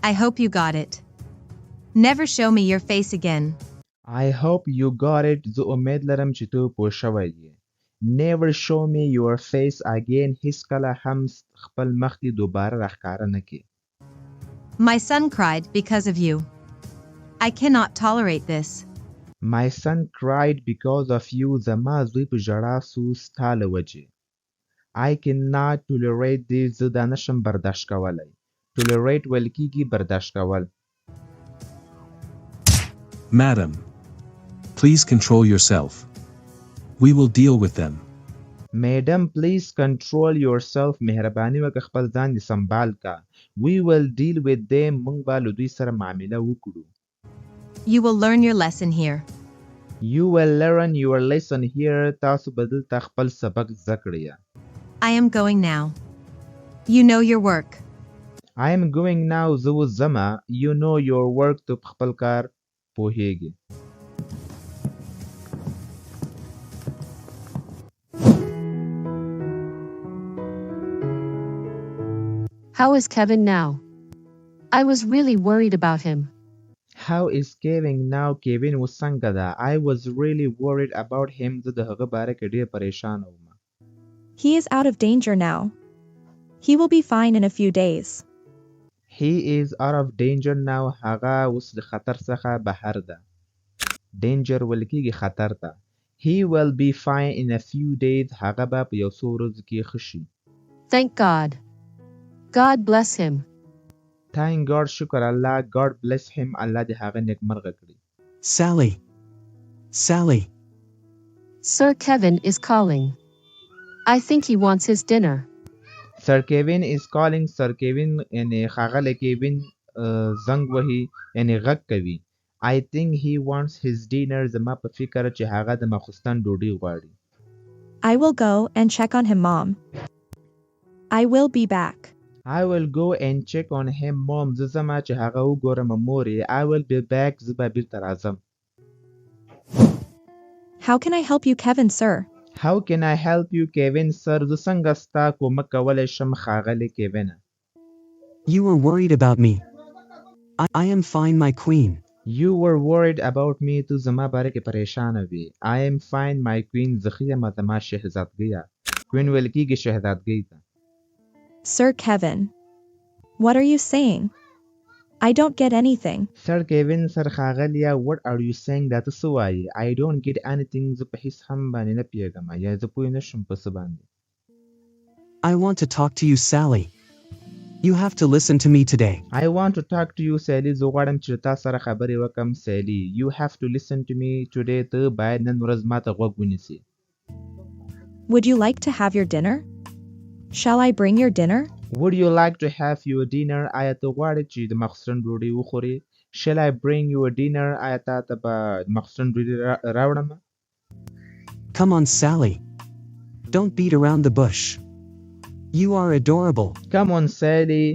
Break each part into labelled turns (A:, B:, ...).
A: I hope you got it. Never show me your face again.
B: I hope you got it. زه امید لرم چې ته پوه شوی یې. Never show me your face again. هیڅ کله هم خپل مخ دې دوباره راښکاره نه کړې.
A: My son cried because of you. I cannot tolerate this.
B: My son cried because of you. زما زوی په ژړا سو ستا له وجې. I cannot tolerate this. زه دا نشم برداشت کولی. Tolerate ویل کېږي برداشت کول.
C: Madam, please control yourself. We will deal with them.
B: Madam, please control yourself. مهرباني وکړه خپل ځان دې سنبال کا. We will deal with them. موږ به له دوی سره معامله وکړو.
A: You will learn your lesson here.
B: You will learn your lesson here. تاسو به دلته خپل سبق زده کړئ.
A: I am going now. You know your work.
B: I am going now. زه اوس ځمه. You know your work. ته په خپل کار پوهیږي.
D: How is Kevin now? I was really worried about him.
B: How is Kevin now? Kevin اوس څنګه ده? I was really worried about him. زه د هغه باره کې ډېر پریشان وم.
E: He is out of danger now. He will be fine in a few days.
B: He is out of danger now. هغه اوس د خطر څخه بهر ده. Danger ویل کېږي خطر ته. He will be fine in a few days. هغه به په یو څو ورځو کې ښه شي.
D: Thank God. God bless him.
B: Thank God. شکر الله. God bless him. الله دې هغه نیکمرغه کړي.
C: Sally. Sally.
D: Sir Kevin is calling. I think he wants his dinner.
B: Sir Kevin is calling. Sir Kevin یعنی ښاغلی کیوین زنګ وهي یعنی غږ کوي. I think he wants his dinner. زما په فکر چې هغه د ماخوستن ډوډۍ غواړي.
E: I will go and check on him, Mom. I will be back.
B: I will go and check on him, Mom. زه ځمه چې هغه وګورم مورې. I will be back. زه به بیرته راځم.
E: How can I help you, Kevin, sir?
B: How can I help you, Kevin, sir? زه څنګه ستا کومک کولی شم ښاغلی کیوینه؟
C: You were worried about me. I am fine, my queen.
B: You were worried about me. تو زما باره کې پریشانه وې. I am fine, my queen. زه ښه یم زما شهزادګیه. Queen ویل کېږي شهزادګۍ ته.
E: Sir Kevin. What are you saying? I don't get anything.
B: Sir Kevin, sir ښاغلیه. What are you saying? دا ته څه وایې؟ I don't get anything. زه په هیڅ هم باندې نه پوهېږم یا زه پوه نه شم په څه باندې.
C: I want to talk to you, Sally. You have to listen to me today.
B: I want to talk to you, Sally. زه غواړم چې تا سره خبرې وکړم Sally. You have to listen to me today. ته باید نن ورځ ما ته غوږ ونیسې.
E: Would you like to have your dinner? Shall I bring your dinner?
B: Would you like to have your dinner? آیا ته غواړې چې د ماخوستن ډوډۍ وخورې؟ Shall I bring your dinner? آیا تا ته به د ماخوستن ډوډۍ راوړم؟
C: Come on, Sally. Don't beat around the bush. You are adorable.
B: Come on, Sally.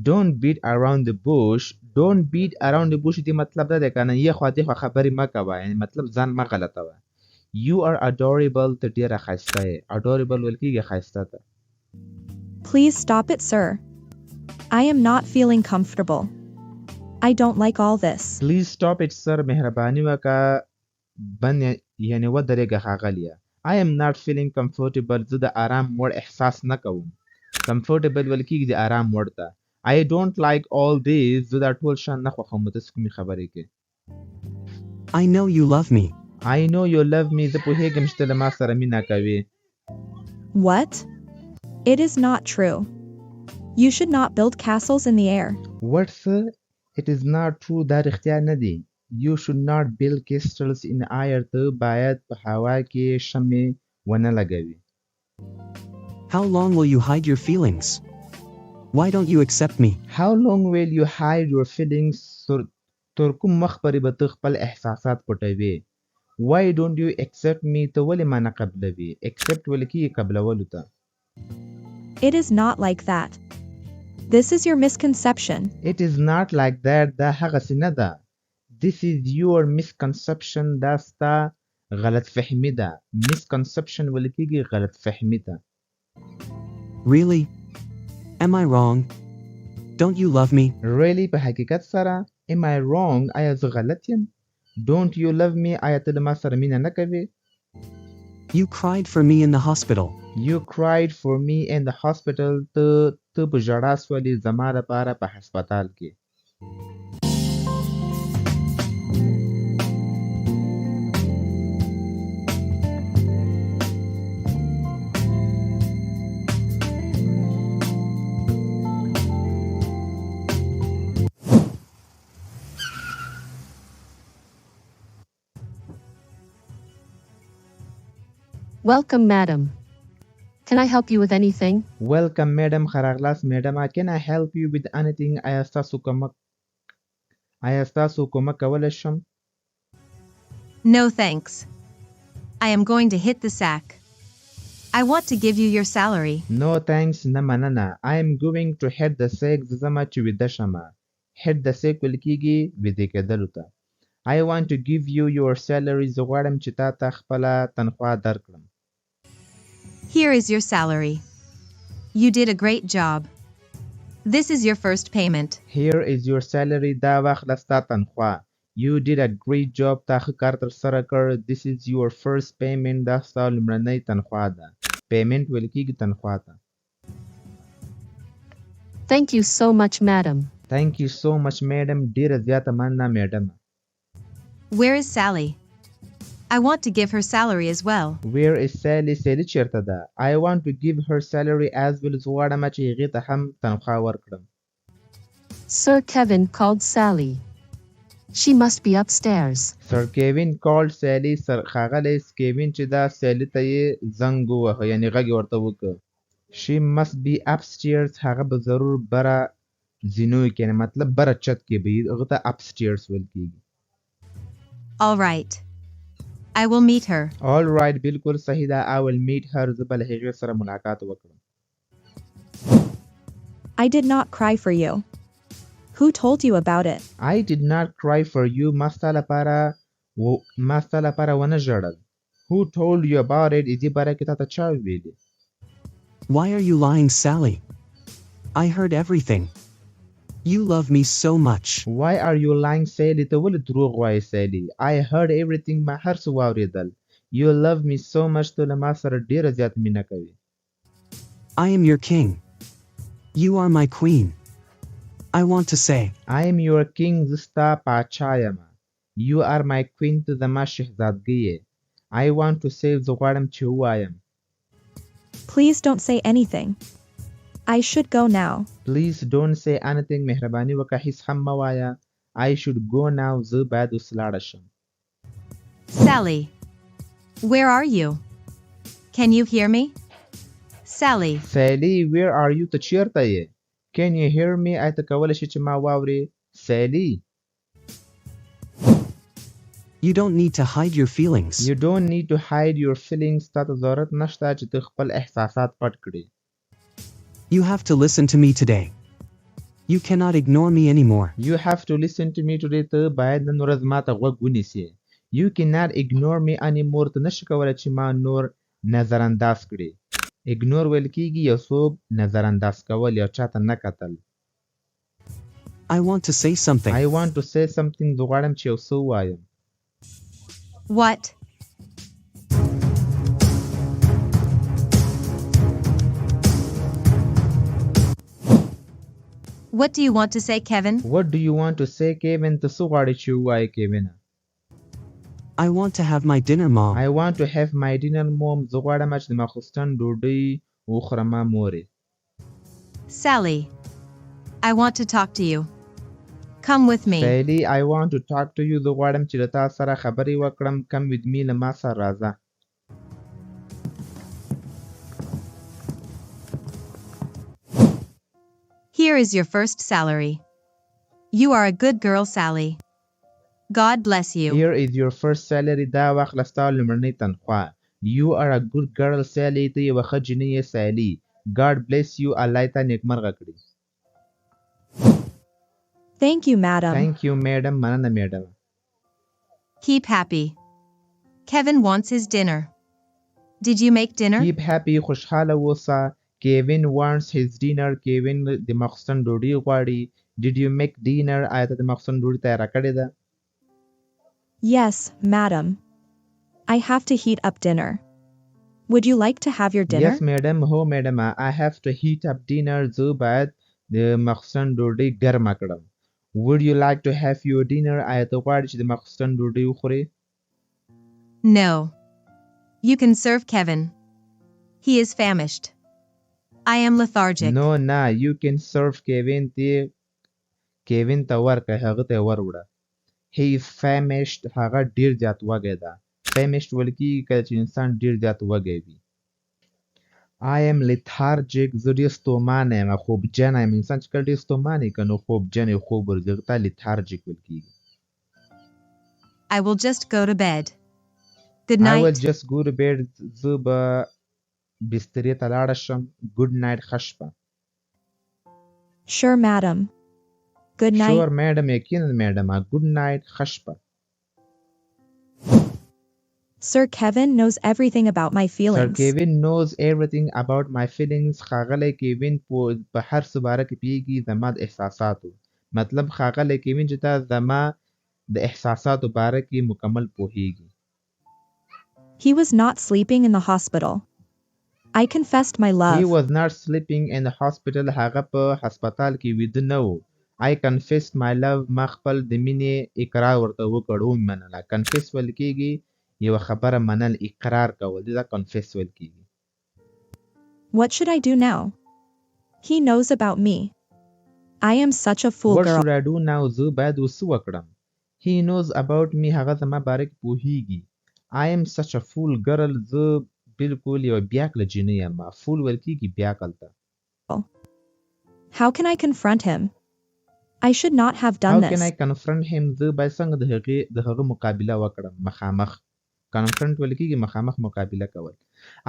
B: Don't beat around the bush. Don't beat around the bush. دې مطلب دا دی که نه یې خوا دې خوا خبرې مه کوه. یعنې مطلب ځان مه غلطوه. You are adorable. ته ډېره ښایسته یې. Adorable ویل کېږي ښایسته ته.
E: Please stop it, sir. I am not feeling comfortable. I don't like all this.
B: Please stop it, sir. مهرباني وکړه بند یعنې ودرېږه ښاغلیه. I am not feeling comfortable. زه د آرام وړ احساس نه کوم. Comfortable ویل کېږي د آرام وړ ته. I don't like all this. زه دا ټول شیان نه خوښوم. ته څه کومې خبرې کوې؟
C: I know you love me.
B: I know you love me. زه پوهېږم چې ته له ما سره مینه کوې.
E: What? It is not true. You should not build castles in the air.
B: What, sir? It is not true. دا رښتیا نه دی. You should not build castles in the air. ته باید په هوا کې شمې ونه لګوي.
C: How long will you hide your feelings? Why don't you accept me?
B: How long will you hide your feelings? تر کوم وخت پورې به ته خپل احساسات پټوې؟ Why don't you accept me? ته ولې ما نه قبلوې؟ Accept ویل کېږي قبلولو ته.
E: It is not like that. This is your misconception.
B: It is not like that. دا هغسې نه ده. This is your misconception. دا ستا غلط فهمي ده. Misconception ویل کېږي غلط فهمي ده.
C: Really? Am I wrong? Don't you love me?
B: really په حقیقت سره am I wrong آیا زه غلط یم don't you love me آیا ته له ما سره مینه نه کوې
C: You cried for me in the hospital.
B: you cried for me in the hospital ته په ژړا سولې زما لپاره په هسپتال کې
D: Welcome, madam. Can I help you with anything?
B: welcome madam ښه راغلاست میډمه can I help you with anything آیا ستاسو کومک کولی شم
A: No thanks. I am going to hit the sack. I want to give you your salary.
B: no thanks نه مننه I am going to hit the sack زه ځمه چې ویده شمه hit the sack ویل کېږي ویده کېدلو ته I want to give you your salary زه غواړم چې تا ته خپله تنخوا درکړم
A: Here is your salary. You did a great job. This is your first payment.
B: Here is your salary دا واخله ستا تنخوا You did a great job تا ښه کار ترسره کړ This is your first payment دا ستا لومړنۍ تنخوا ده Payment ویل کېږي تنخوا ته
D: Thank you so much, madam.
B: Thank you so much madam ډېره زیاته مننه میډم
A: Where is Sally? I want to give her salary as well.
B: Where is Sally Sally چیرته ده I want to give her salary as well زه غواړم چې هغې ته هم تنخوا ورکړم
D: Sir Kevin called Sally. She must be upstairs.
B: Sir Kevin called Sally سر ښاغلی کیوین چې دا سیلي ته یې زنګ ووهه یعنې غږ یې ورته وکړ She must be upstairs هغه به ضرور بره زینو کې یعنې مطلب بره چت کې به یې هغه ته upstairs ویل کېږي
A: All right. I will meet her.
B: All right بالکل صحیح ده I will meet her زه به له هغې سره ملاقات وکړم
E: I did not cry for you. Who told you about it?
B: I did not cry for you ما ستا لپاره ونه ژړل Who told you about it دې باره کې تا ته چا ویلي
C: Why are you lying, Sally? I heard everything. You love me so much.
B: Why are you lying Sally ته ولې دروغ وایې Sally I heard everything ما هر څه واورېدل You love me so much ته له ما سره ډېره زیات مینه کوې
C: I am your king. You are my queen. I want to say,
B: I am your king زه ستا پاچا یم You are my queen ته زما شهزادګۍ یې I want to say زه غواړم چې ووایم
E: Please don't say anything. I should go now.
B: Please don't say anything مهرباني وکړه هیڅ هم مه وایه I should go now زه باید اوس لاړه شم
A: Sally. Where are you? Can you hear me? Sally.
B: Sally where are you ته چیرته یې Can you hear me آیا ته کولی شې چې ما واورې Sally
C: you don't need to hide your feelings.
B: You don't need to hide your feelings تا ته ضرورت نشته چې ته خپل احساسات پټ کړې
C: You have to listen to me today. You cannot ignore me anymore.
B: You have to listen to me today ته باید نن ورځ ما ته غوږ ونیسې You cannot ignore me anymore ته نشې کولی چې ما نور نظرانداز کړې Ignore ویل کېږي یو څوک نظرانداز کول یا چاته نه کتل
C: I want to say something.
B: I want to say something زه غواړم چې یو څه ووایم
A: What? What do you want to say, Kevin?
B: What do you want to say Kevin ته څه غواړې چې ووایې Kevin
C: I want to have my dinner, Mom.
B: I want to have my dinner mom زه غواړم چې د ماخوستن ډوډۍ وخورمه مورې
A: Sally. I want to talk to you. Come with me.
B: Sally I want to talk to you زه غواړم چې له تا سره خبرې وکړم Come with me له ما سره راځه
A: Here is your first salary. You are a good girl, Sally. God bless you.
B: Here is your first salary دا واخله ستا لومړنۍ تنخوا You are a good girl Sally ته یوه ښه جینۍ یې Sally God bless you الله یې تا نیکمرغه کړي
E: Thank you, madam.
B: Thank you madam مننه میډم
A: Keep happy. Kevin wants his dinner. Did you make dinner?
B: Keep happy خوشحاله اوسه Kevin wants his dinner. Kevin د ماخوستن ډوډۍ غواړي. Did you make dinner? آیا ته د ماخوستن ډوډۍ تیاره کړې ده؟
E: Yes, madam. I have to heat up dinner. Would you like to have your dinner?
B: Yes, madam. هو madam. I have to heat up dinner. زه باید د ماخوستن ډوډۍ ګرمه کړم. Would you like to have your dinner? آیا ته غواړې چې د ماخوستن ډوډۍ وخورې؟
A: No. You can serve Kevin. He is famished. I am lethargic.
B: No, nah. You can serve Kevin. Kevin ته ورکړه. هغه ته وروړه. He is famished. هغه ډیر زیات وږی ده. Famished ویل کېږي کله چې انسان ډیر زیات وږی وي. I am lethargic. زه ډیر ستومانه یم. خوبجنه یم. انسان چې کله ډیر ستومانه وي که نو خوبجن وي، خوب ورځي. هغه ته lethargic ویل کېږي.
A: I will just go to bed. Good
B: I
A: night.
B: will just go to bed. زه به بسترې ته لاړه شم. Good night. ښه شپه.
E: Sure, madam. Good night.
B: Sure, madam. یقینا madam. Good night. ښه شپه.
E: Sir Kevin knows everything about my
B: Sir
E: feelings.
B: Kevin knows everything about my feelings. ښاغلی کیوین په هر څه باره کې پوهېږي زما د احساساتو. مطلب ښاغلی کیوین چې تا زما د احساساتو باره کې مکمل پوهېږي.
E: He was not sleeping in the hospital. I confessed my love.
B: He was not sleeping in the hospital. هغه په هسپتال کې ویده نه و. I confessed my love. ما خپل د مینې اقرار ورته وکړ. ومنله. confess ویل کېږي یوه خبره منل، اقرار کول. دا confess ویل کېږي.
E: What should I do now? He knows about me. I am such a fool
B: What
E: girl.
B: should I do now? زه باید اوس څه وکړم؟ He knows about me. هغه زما باره کې پوهېږي. I am such a fool girl. زه بالکل یوه بیاکله جینۍ یم. fool ویل کېږي بیاکل ته.
E: How can I confront him? I should not have done
B: How
E: this.
B: can I confront him? زه باید څنګه د هغه مقابله وکړم؟ مخامخ. confront ویل کېږي مخامخ مقابله کول.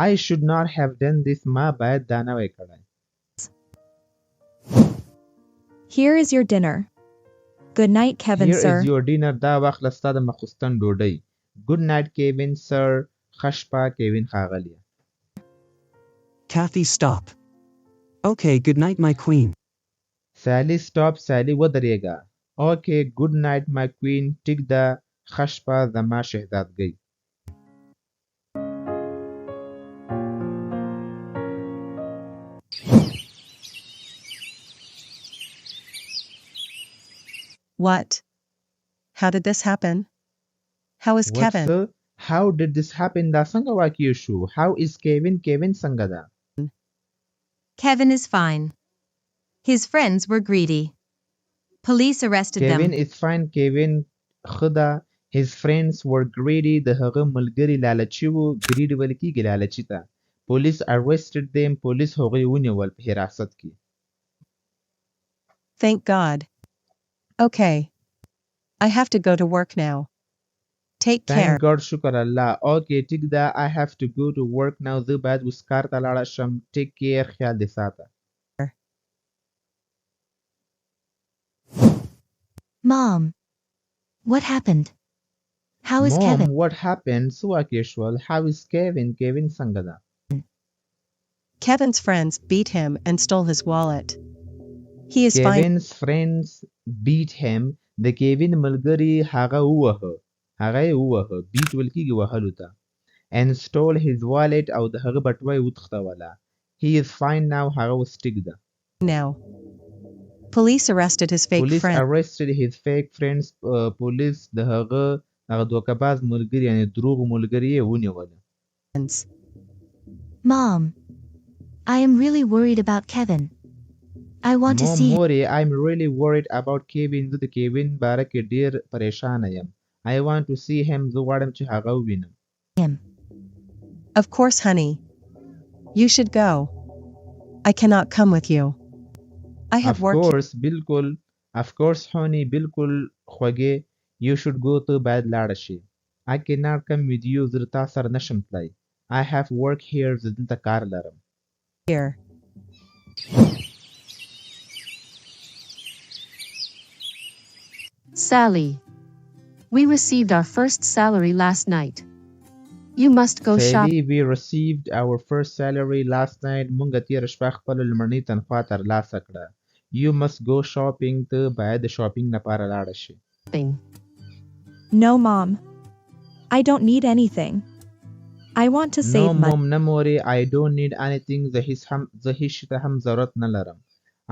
B: I should not have done this. ما باید دا نه وای کړی.
E: Here is your dinner. Good night, Kevin,
B: Here
E: sir.
B: is your dinner. دا واخله ستا د ماخوستن ډوډۍ. Good night, Kevin, sir. ښه شپه کیوین ښاغلیه.
C: Kathy, stop. Okay, good night, my queen.
B: Sally, stop. Sally ودرېږه. Okay, good night, my queen. ټیک ده. ښه شپه زما شهزادګۍ.
F: What? How did this happen? How is
B: What's
F: Kevin?
B: How did this happen? دا څنګه واقع شو؟ How is Kevin? Kevin څنګه ده؟
A: Kevin is fine. His friends were greedy. Police arrested
B: Kevin
A: them.
B: is fine. Kevin ښه ده. His friends were greedy. د هغه ملګري لالچي وو. greedy ویل کېږي لالچي ته. Police arrested them. پولیس هغوی ونیول په حراست کې.
F: Thank God. Okay. I have to go to work now. Take care.
B: Thank God. شکر الله. Okay, ټیک ده. I have to go to work now. زه باید اوس کار ته لاړه شم. Take care. خیال دې ساته.
G: Mom, what happened? How is
B: Mom,
G: Kevin?
B: what happened? څه واقع شول? How is Kevin? Kevin څنګه ده؟
F: Kevin's friends beat him and stole his wallet. He is fine.
B: Kevin's friends beat him. د کیوین ملګري هغه ووهه. هغه یې ووهه. beat ویل کېږي وهلو ته. and stole his wallet او د هغه بټوه یې وتښتوله. He is fine now. هغه اوس ټیک ده.
F: Now. Police arrested his fake
B: Police
F: friend.
B: arrested his fake friends. پولیس د هغه دوکه‌باز ملګري یعنی دروغ ملګري یې ونیول.
G: Mom, I am really worried about Kevin. I want to see him.
B: مورې I'm really worried about Kevin. زه د کیوین باره کې ډیر پریشانه یم. I want to see him. زه غواړم چې هغه ووینم.
F: Of course, honey. You should go. I cannot come with you. I have
B: Of
F: work.
B: course, بالکل. Of course, honey. بالکل خوږې. You should go. ته باید لاړه شي. I cannot come with you. زه تا سره نشم تلای. I have work here. زه دلته کار لرم.
F: Here.
D: Sally. We received our first salary last night. You must go shop.
B: Sally, we received our first salary last night. مونږ تېره شپه خپله لومړنۍ تنخوا ترلاسه کړه. You must go shopping. ته باید د شاپینګ لپاره لاړه شې.
E: No, Mom. I don't need anything. I want to save
B: No,
E: money.
B: mom, نه مورې. I don't need anything. زه هیڅ شي ته هم ضرورت نه لرم.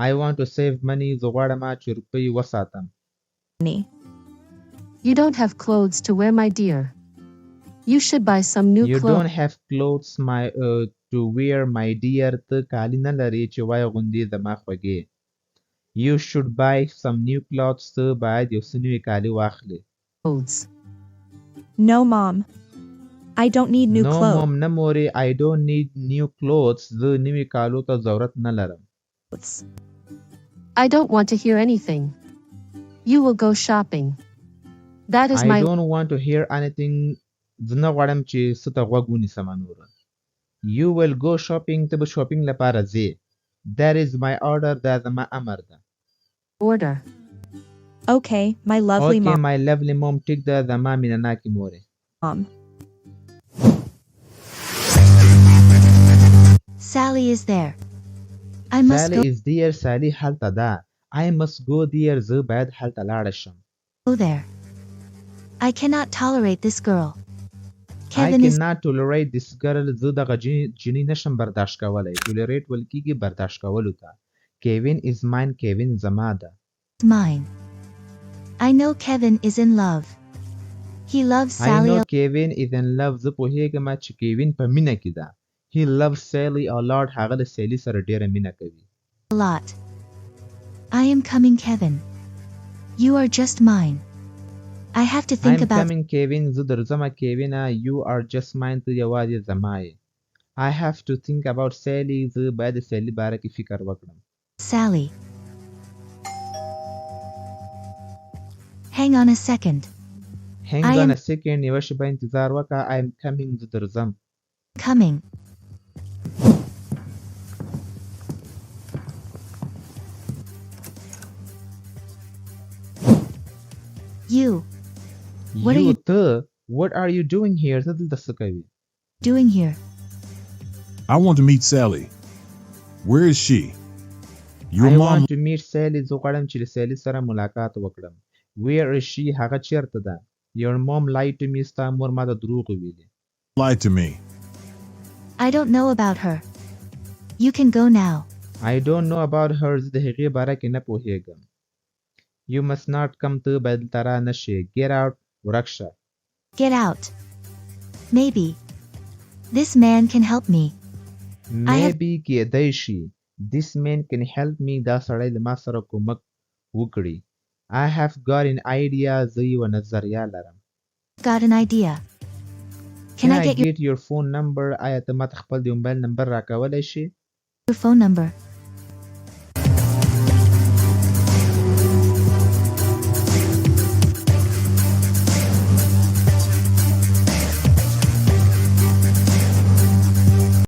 B: I want to save money. زه غواړم چې روپۍ وساتم.
D: You don't have clothes to wear, my dear. You should buy some new
B: You
D: clothes.
B: don't have clothes to wear, my dear. ته کالي نه لرې چې وایې غوندې زما خوږې. You should buy some new clothes. ته باید یو څه نوي کالي واخلې.
E: No, Mom. I don't need new
B: No,
E: clothes.
B: mom, نه مورې. I don't need new clothes. زه نوي کالو ته ضرورت نه لرم.
D: I don't want to hear anything. You will go shopping. That is
B: I
D: my
B: don't want to hear anything. زه نه غواړم چې څه ته غوږ ونیسم نوره. You will go shopping. ته به شاپینګ لپاره ځې. That is my order. دا زما امر ده.
D: order.
E: Okay, my lovely
B: Okay, my lovely mom. ټیک ده زما مینه‌ناکې مورې.
E: mom.
G: Sally is there. I must
B: Sally is there. Sally هلته ده. I must go there. زه باید هلته لاړه شم.
G: go there. I cannot tolerate this girl.
B: I
G: Kevin is
B: cannot tolerate this girl. زه دغه جنۍ نشم برداشت کولی. Tolerate ویل کېږي برداشت کولو ته. Kevin is mine. Kevin زما ده.
G: mine. I know Kevin is in love. He loves
B: I
G: Sally
B: know Kevin is in love. زه پوهیږم چې کیوین په مینه کې ده. He loves Sally a lot. هغه له سیلی سره ډیره مینه کوي.
G: a lot. I am coming, Kevin. You are just mine. I have to think
B: I'm
G: about
B: coming Kevin. زه درځم کیوینه. You are just mine. ته یوازې زما یې. I have to think about Sally. زه باید د سیلی باره کې فکر وکړم.
G: Sally. Hang on a second.
B: Hang
G: I
B: on
G: am
B: a second. یوه شېبه انتظار وکړه. I'm coming. زه درځم.
G: coming. You What are
B: You
G: you
B: ته What are you doing here? ته دلته څه کوي؟
G: doing here?
H: I want to meet Sally. Where is she? Your
B: I
H: mom
B: want to meet Sally. زه غواړم چې له سیلی سره ملاقات وکړم. Where is she? هغه چیرته ده؟ Your mom lied to me. ستا مور ما ته دروغ ویلي.
H: lied to me.
G: I don't know about her. You can go now.
B: I don't know about her. زه د هغې باره کې نه پوهیږم. You must not come. ته باید دلته را نه شې. Get out. ورک شه.
G: Get out. Maybe. This man can help me.
B: Maybe کېدی شي. This man can help me. دا سړی له ما سره کومک وکړي. I have got an idea. زه یوه نظریه لرم.
G: Got an idea. Can I get
B: your phone number? آیا ته ماته خپل د موبایل نمبر راکولی شي؟
G: your phone number?